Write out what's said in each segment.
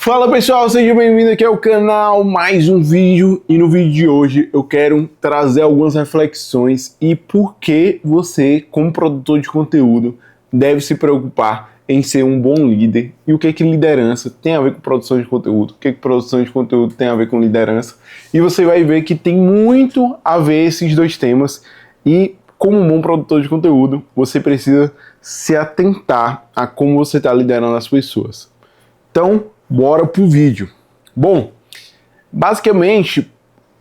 Fala pessoal, seja bem-vindo aqui ao canal, mais um vídeo, e no vídeo de hoje eu quero trazer algumas reflexões e por que você, como produtor de conteúdo, deve se preocupar em ser um bom líder e o que liderança tem a ver com produção de conteúdo, o que produção de conteúdo tem a ver com liderança, e você vai ver que tem muito a ver esses dois temas e como um bom produtor de conteúdo, você precisa se atentar a como você está liderando as pessoas. Então, bora pro vídeo. Bom, basicamente,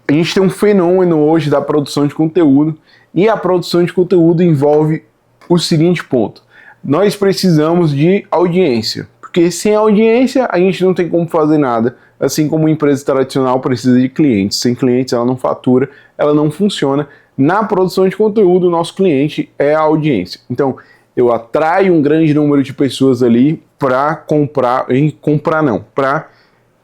a gente tem um fenômeno hoje da produção de conteúdo e a produção de conteúdo envolve o seguinte ponto. Nós precisamos de audiência, porque sem audiência a gente não tem como fazer nada, assim como uma empresa tradicional precisa de clientes. Sem clientes ela não fatura, ela não funciona. Na produção de conteúdo, o nosso cliente é a audiência. Então, eu atraio um grande número de pessoas ali para para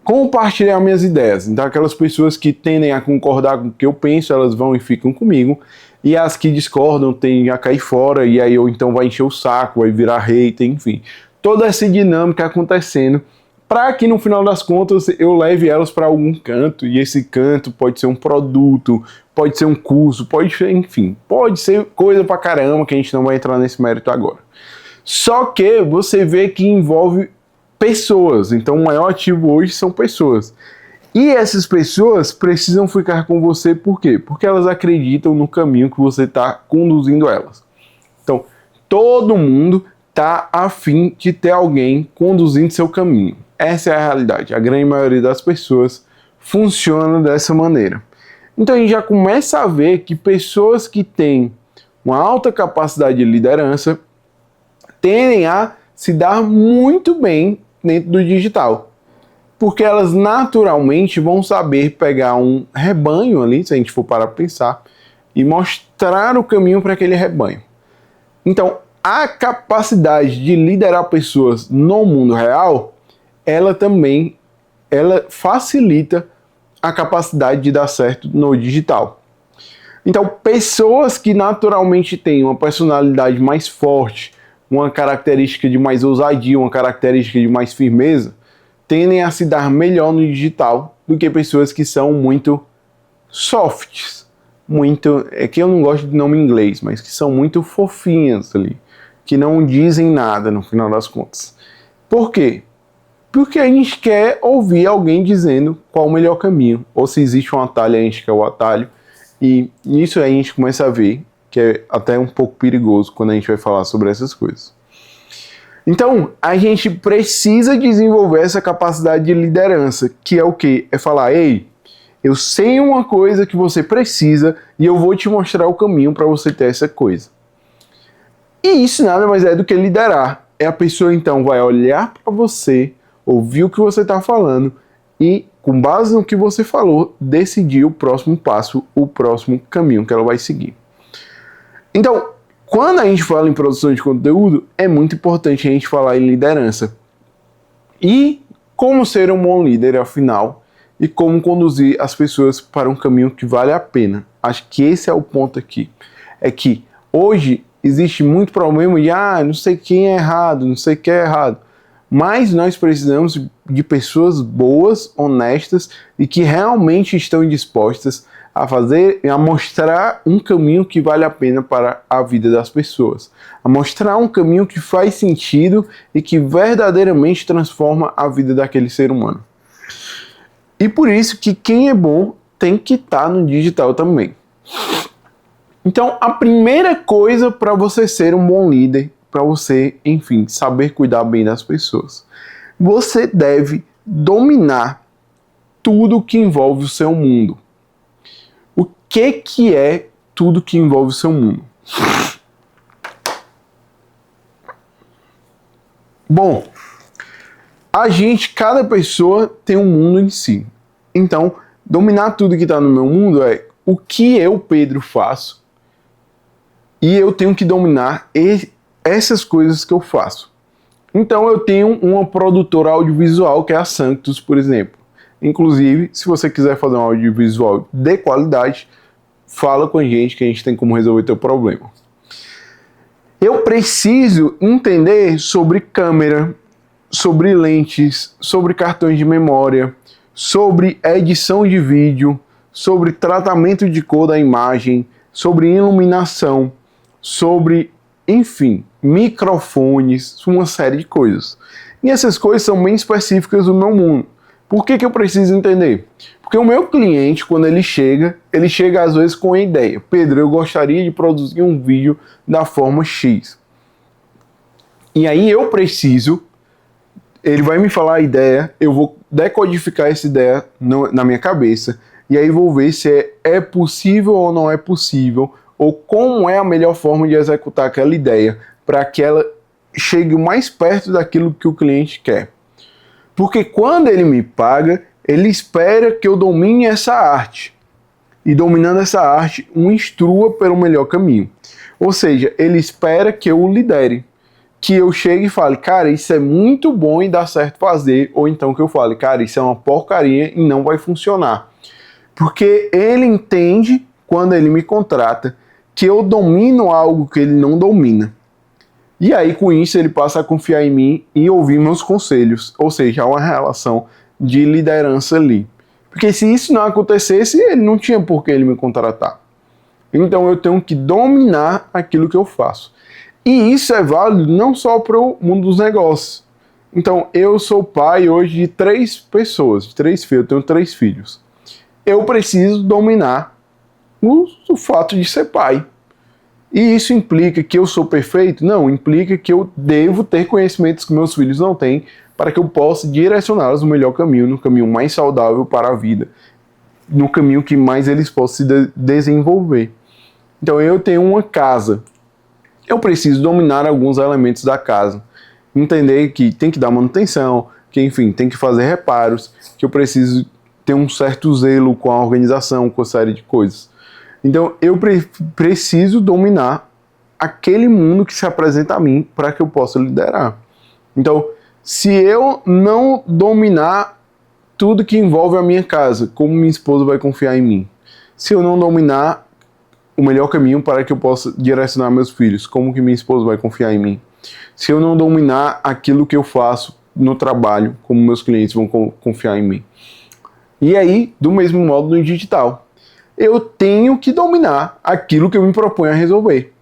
compartilhar minhas ideias. Então, aquelas pessoas que tendem a concordar com o que eu penso, elas vão e ficam comigo, e as que discordam tendem a cair fora, e aí eu então vai encher o saco, vai virar hater, enfim. Toda essa dinâmica acontecendo, para que no final das contas eu leve elas para algum canto, e esse canto pode ser um produto, pode ser um curso, pode ser, enfim, pode ser coisa pra caramba que a gente não vai entrar nesse mérito agora. Só que você vê que envolve pessoas, então o maior ativo hoje são pessoas. E essas pessoas precisam ficar com você por quê? Porque elas acreditam no caminho que você está conduzindo elas. Então, todo mundo está afim de ter alguém conduzindo seu caminho. Essa é a realidade. A grande maioria das pessoas funciona dessa maneira. Então a gente já começa a ver que pessoas que têm uma alta capacidade de liderança tendem a se dar muito bem dentro do digital. Porque elas naturalmente vão saber pegar um rebanho ali, se a gente for parar para pensar, e mostrar o caminho para aquele rebanho. Então, a capacidade de liderar pessoas no mundo real, ela facilita a capacidade de dar certo no digital. Então, pessoas que naturalmente têm uma personalidade mais forte, uma característica de mais ousadia, uma característica de mais firmeza, tendem a se dar melhor no digital do que pessoas que são muito softs, é que eu não gosto de nome em inglês, mas que são muito fofinhas ali, que não dizem nada no final das contas. Por quê? Porque a gente quer ouvir alguém dizendo qual o melhor caminho, ou se existe um atalho, a gente quer o atalho, e nisso a gente começa a ver que é até um pouco perigoso quando a gente vai falar sobre essas coisas. Então, a gente precisa desenvolver essa capacidade de liderança, que é o quê? É falar, ei, eu sei uma coisa que você precisa e eu vou te mostrar o caminho para você ter essa coisa. E isso nada mais é do que liderar. É a pessoa então vai olhar para você, ouvir o que você está falando e, com base no que você falou, decidir o próximo passo, o próximo caminho que ela vai seguir. Então, quando a gente fala em produção de conteúdo, é muito importante a gente falar em liderança. E como ser um bom líder, afinal, e como conduzir as pessoas para um caminho que vale a pena. Acho que esse é o ponto aqui. É que hoje existe muito problema de, não sei quem é errado, não sei quem é errado. Mas nós precisamos de pessoas boas, honestas e que realmente estão dispostas a mostrar um caminho que vale a pena para a vida das pessoas. A mostrar um caminho que faz sentido e que verdadeiramente transforma a vida daquele ser humano. E por isso que quem é bom tem que estar no digital também. Então, a primeira coisa para você ser um bom líder, para você, enfim, saber cuidar bem das pessoas, você deve dominar tudo que envolve o seu mundo. O que é tudo que envolve o seu mundo? Bom, cada pessoa tem um mundo em si. Então, dominar tudo que está no meu mundo é o que eu, Pedro, faço. E eu tenho que dominar essas coisas que eu faço. Então eu tenho uma produtora audiovisual que é a Sanctus, por exemplo. Inclusive, se você quiser fazer um audiovisual de qualidade, fala com a gente que a gente tem como resolver teu problema. Eu preciso entender sobre câmera, sobre lentes, sobre cartões de memória, sobre edição de vídeo, sobre tratamento de cor da imagem, sobre iluminação, sobre, enfim, microfones, uma série de coisas. E essas coisas são bem específicas do meu mundo. Por que eu preciso entender? Porque o meu cliente, quando ele chega às vezes com a ideia: Pedro, eu gostaria de produzir um vídeo da forma X. E aí ele vai me falar a ideia, eu vou decodificar essa ideia na minha cabeça, e aí vou ver se é possível ou não é possível, ou como é a melhor forma de executar aquela ideia, para que ela chegue mais perto daquilo que o cliente quer. Porque quando ele me paga, ele espera que eu domine essa arte. E dominando essa arte, o instrua pelo melhor caminho. Ou seja, ele espera que eu o lidere. Que eu chegue e fale: cara, isso é muito bom e dá certo fazer. Ou então que eu fale: cara, isso é uma porcaria e não vai funcionar. Porque ele entende, quando ele me contrata, que eu domino algo que ele não domina. E aí, com isso, ele passa a confiar em mim e ouvir meus conselhos. Ou seja, há uma relação de liderança ali. Porque se isso não acontecesse, ele não tinha por que ele me contratar. Então, eu tenho que dominar aquilo que eu faço. E isso é válido não só para o mundo dos negócios. Então, eu sou pai hoje de 3 pessoas, de 3 filhos, eu tenho 3 filhos. Eu preciso dominar o fato de ser pai. E isso implica que eu sou perfeito? Não, implica que eu devo ter conhecimentos que meus filhos não têm para que eu possa direcioná-los no melhor caminho, no caminho mais saudável para a vida, no caminho que mais eles possam se desenvolver. Então eu tenho uma casa, eu preciso dominar alguns elementos da casa, entender que tem que dar manutenção, que enfim, tem que fazer reparos, que eu preciso ter um certo zelo com a organização, com a série de coisas. Então, eu preciso dominar aquele mundo que se apresenta a mim para que eu possa liderar. Então, se eu não dominar tudo que envolve a minha casa, como minha esposa vai confiar em mim? Se eu não dominar o melhor caminho para que eu possa direcionar meus filhos, como que minha esposa vai confiar em mim? Se eu não dominar aquilo que eu faço no trabalho, como meus clientes vão confiar em mim? E aí, do mesmo modo no digital. Eu tenho que dominar aquilo que eu me proponho a resolver.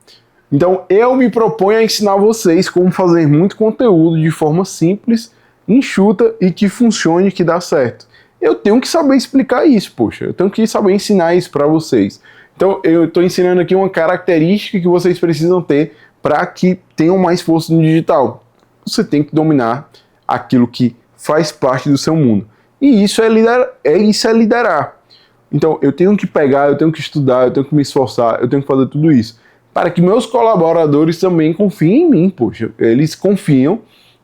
Então, eu me proponho a ensinar vocês como fazer muito conteúdo de forma simples, enxuta e que funcione, que dá certo. Eu tenho que saber explicar isso, poxa. Eu tenho que saber ensinar isso para vocês. Então, eu estou ensinando aqui uma característica que vocês precisam ter para que tenham mais força no digital. Você tem que dominar aquilo que faz parte do seu mundo. E isso é liderar. Então, eu tenho que pegar, eu tenho que estudar, eu tenho que me esforçar, eu tenho que fazer tudo isso para que meus colaboradores também confiem em mim, poxa. Eles confiam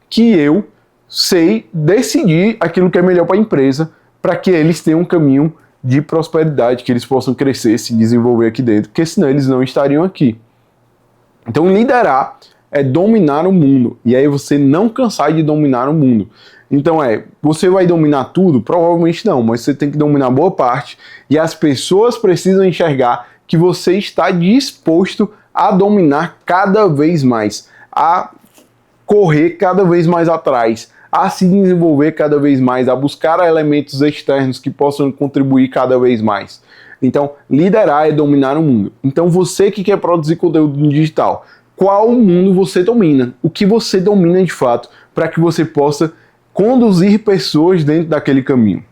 que eu sei decidir aquilo que é melhor para a empresa, para que eles tenham um caminho de prosperidade, que eles possam crescer, se desenvolver aqui dentro, porque senão eles não estariam aqui. Então, liderar é dominar o mundo, e aí você não cansar de dominar o mundo. Então você vai dominar tudo? Provavelmente não, mas você tem que dominar boa parte, e as pessoas precisam enxergar que você está disposto a dominar cada vez mais, a correr cada vez mais atrás, a se desenvolver cada vez mais, a buscar elementos externos que possam contribuir cada vez mais. Então, liderar é dominar o mundo. Então, você que quer produzir conteúdo no digital, qual mundo você domina? O que você domina de fato, para que você possa conduzir pessoas dentro daquele caminho.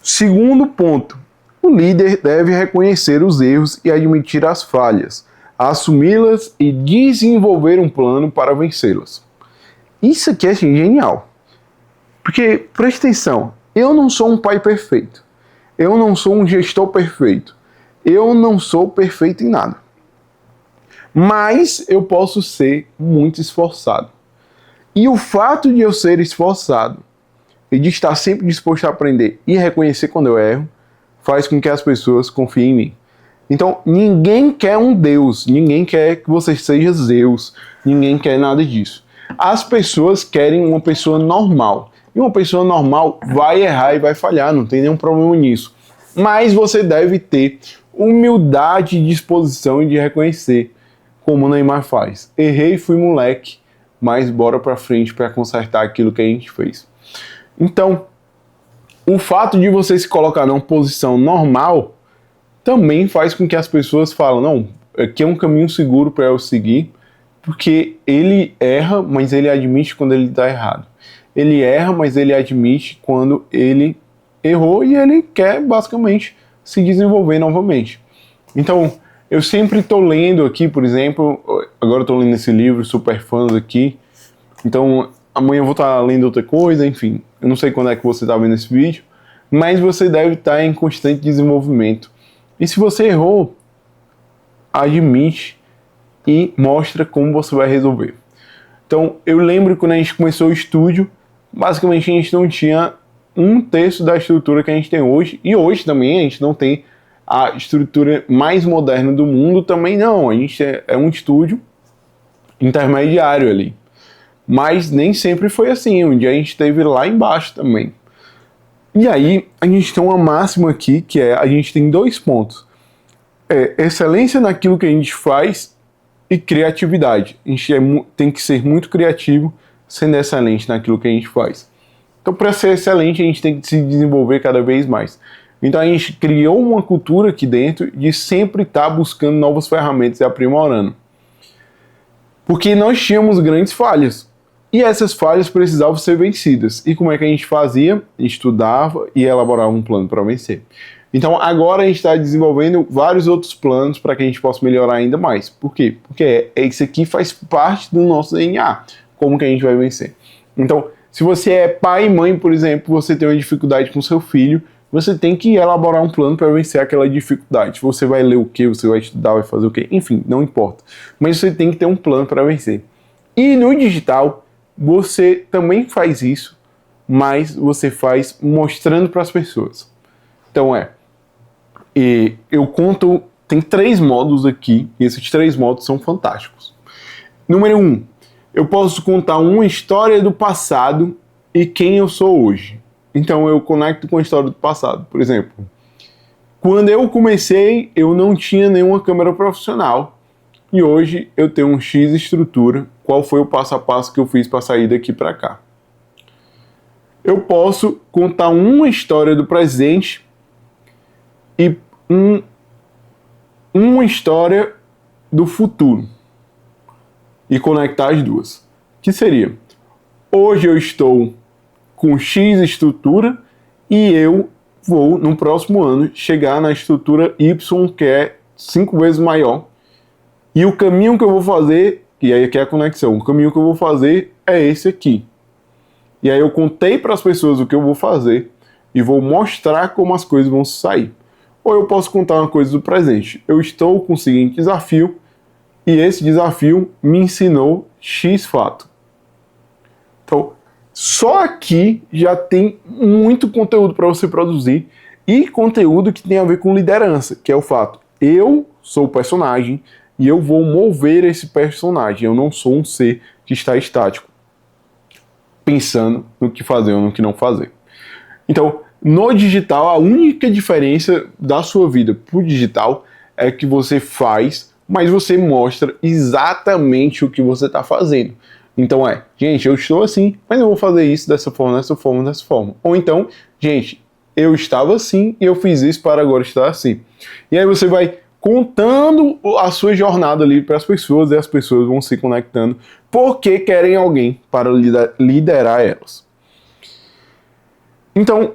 Segundo ponto, o líder deve reconhecer os erros e admitir as falhas, assumi-las e desenvolver um plano para vencê-las. Isso aqui é genial. Porque, preste atenção, eu não sou um pai perfeito. Eu não sou um gestor perfeito. Eu não sou perfeito em nada. Mas eu posso ser muito esforçado. E o fato de eu ser esforçado e de estar sempre disposto a aprender e reconhecer quando eu erro, faz com que as pessoas confiem em mim. Então, ninguém quer um Deus, ninguém quer que você seja Zeus, ninguém quer nada disso. As pessoas querem uma pessoa normal. E uma pessoa normal vai errar e vai falhar, não tem nenhum problema nisso. Mas você deve ter humildade, disposição de reconhecer, como o Neymar faz. Errei, fui moleque, mas bora para frente para consertar aquilo que a gente fez. Então, o fato de você se colocar numa posição normal também faz com que as pessoas falem, não, aqui é um caminho seguro para eu seguir, porque ele erra, mas ele admite quando ele está errado. Ele erra, mas ele admite quando ele errou e ele quer basicamente se desenvolver novamente. Então, eu sempre estou lendo aqui, por exemplo, agora eu estou lendo esse livro, Super Fãs aqui, então amanhã eu vou estar lendo outra coisa, enfim, eu não sei quando é que você está vendo esse vídeo, mas você deve estar em constante desenvolvimento. E se você errou, admite e mostra como você vai resolver. Então, eu lembro quando a gente começou o estúdio, basicamente a gente não tinha um terço da estrutura que a gente tem hoje, e hoje também a gente não tem a estrutura mais moderna do mundo, também não, a gente é um estúdio intermediário ali. Mas nem sempre foi assim, um dia a gente esteve lá embaixo também. E aí, a gente tem uma máxima aqui, que é, a gente tem 2 pontos. Excelência naquilo que a gente faz e criatividade. A gente tem que ser muito criativo, sendo excelente naquilo que a gente faz. Então, para ser excelente, a gente tem que se desenvolver cada vez mais. Então, a gente criou uma cultura aqui dentro de sempre estar buscando novas ferramentas e aprimorando. Porque nós tínhamos grandes falhas. E essas falhas precisavam ser vencidas. E como é que a gente fazia? Estudava e elaborava um plano para vencer. Então agora a gente está desenvolvendo vários outros planos para que a gente possa melhorar ainda mais. Por quê? Porque isso aqui faz parte do nosso DNA. Como que a gente vai vencer? Então, se você é pai e mãe, por exemplo, você tem uma dificuldade com seu filho, você tem que elaborar um plano para vencer aquela dificuldade. Você vai ler o quê? Você vai estudar, vai fazer o quê? Enfim, não importa. Mas você tem que ter um plano para vencer. E no digital, você também faz isso, mas você faz mostrando para as pessoas. Então eu conto, tem 3 modos aqui, e esses 3 modos são fantásticos. Número 1, eu posso contar uma história do passado e quem eu sou hoje. Então eu conecto com a história do passado. Por exemplo, quando eu comecei, eu não tinha nenhuma câmera profissional. E hoje eu tenho um X estrutura. Qual foi o passo a passo que eu fiz para sair daqui para cá? Eu posso contar uma história do presente e uma história do futuro. E conectar as duas. Que seria, hoje eu estou com X estrutura e eu vou, no próximo ano, chegar na estrutura Y, que é 5 vezes maior. E o caminho que eu vou fazer, e aí aqui é a conexão, o caminho que eu vou fazer é esse aqui. E aí eu contei para as pessoas o que eu vou fazer e vou mostrar como as coisas vão sair. Ou eu posso contar uma coisa do presente. Eu estou com o seguinte desafio e esse desafio me ensinou X fato. Então, só aqui já tem muito conteúdo para você produzir e conteúdo que tem a ver com liderança, que é o fato, eu sou o personagem e eu vou mover esse personagem, eu não sou um ser que está estático, pensando no que fazer ou no que não fazer. Então, no digital, a única diferença da sua vida para o digital é que você faz, mas você mostra exatamente o que você está fazendo. Então gente, eu estou assim, mas eu vou fazer isso dessa forma, dessa forma, dessa forma. Ou então, gente, eu estava assim e eu fiz isso para agora estar assim. E aí você vai contando a sua jornada ali para as pessoas e as pessoas vão se conectando porque querem alguém para liderar elas. Então,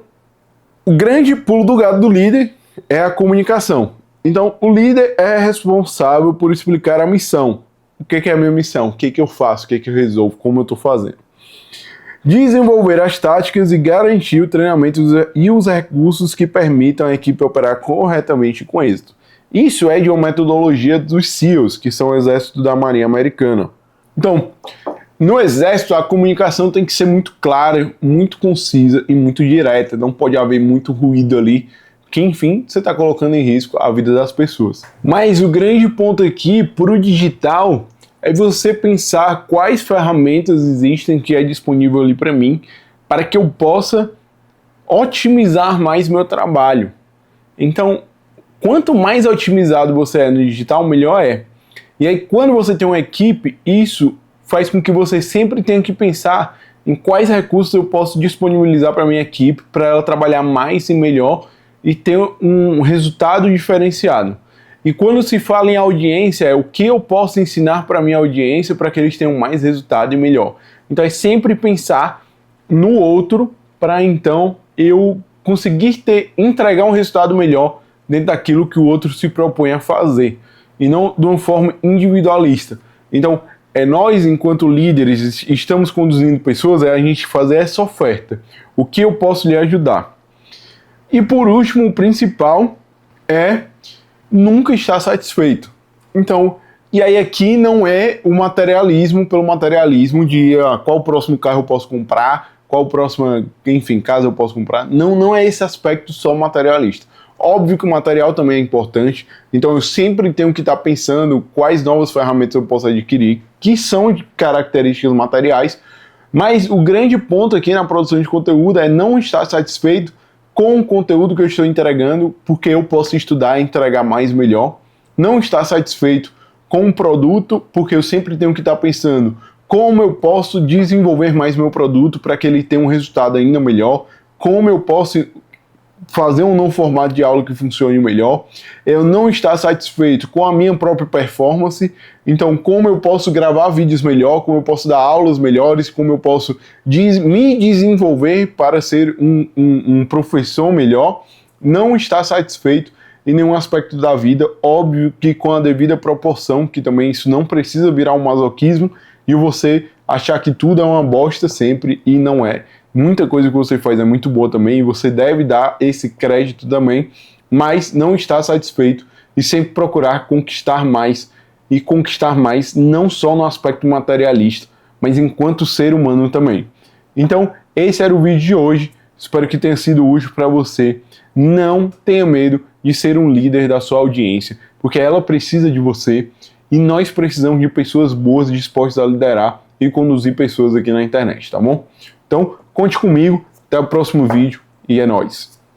o grande pulo do gato do líder é a comunicação. Então, o líder é responsável por explicar a missão. O que é a minha missão? O que eu faço? O que eu resolvo? Como eu estou fazendo? Desenvolver as táticas e garantir o treinamento e os recursos que permitam a equipe operar corretamente com êxito. Isso é de uma metodologia dos SEALs, que são o exército da Marinha Americana. Então, no exército a comunicação tem que ser muito clara, muito concisa e muito direta. Não pode haver muito ruído ali, que enfim, você está colocando em risco a vida das pessoas. Mas o grande ponto aqui para o digital é você pensar quais ferramentas existem que é disponível ali para mim, para que eu possa otimizar mais meu trabalho. Então, quanto mais otimizado você é no digital, melhor é. E aí, quando você tem uma equipe, isso faz com que você sempre tenha que pensar em quais recursos eu posso disponibilizar para minha equipe, para ela trabalhar mais e melhor e ter um resultado diferenciado. E quando se fala em audiência, é o que eu posso ensinar para minha audiência para que eles tenham mais resultado e melhor. Então é sempre pensar no outro para então eu conseguir entregar um resultado melhor dentro daquilo que o outro se propõe a fazer, e não de uma forma individualista. Então, nós, enquanto líderes, estamos conduzindo pessoas, a gente fazer essa oferta. O que eu posso lhe ajudar? E por último, o principal é nunca estar satisfeito. Então, e aí aqui não é o materialismo pelo materialismo de qual o próximo carro eu posso comprar, qual o próximo, enfim, casa eu posso comprar. Não é esse aspecto só materialista. Óbvio que o material também é importante, então eu sempre tenho que estar pensando quais novas ferramentas eu posso adquirir, que são de características materiais, mas o grande ponto aqui na produção de conteúdo é não estar satisfeito com o conteúdo que eu estou entregando, porque eu posso estudar e entregar mais e melhor. Não estar satisfeito com o produto, porque eu sempre tenho que estar pensando como eu posso desenvolver mais meu produto para que ele tenha um resultado ainda melhor, como eu posso fazer um novo formato de aula que funcione melhor. Eu não estar satisfeito com a minha própria performance, então como eu posso gravar vídeos melhor, como eu posso dar aulas melhores, como eu posso me desenvolver para ser um professor melhor. Não estar satisfeito em nenhum aspecto da vida, óbvio que com a devida proporção, que também isso não precisa virar um masoquismo e você achar que tudo é uma bosta sempre, e não é. Muita coisa que você faz é muito boa também, e você deve dar esse crédito também, mas não estar satisfeito e sempre procurar conquistar mais, e conquistar mais não só no aspecto materialista, mas enquanto ser humano também. Então, esse era o vídeo de hoje, espero que tenha sido útil para você. Não tenha medo de ser um líder da sua audiência, porque ela precisa de você, e nós precisamos de pessoas boas dispostas a liderar e conduzir pessoas aqui na internet, tá bom? Então, conte comigo, até o próximo vídeo e é nóis!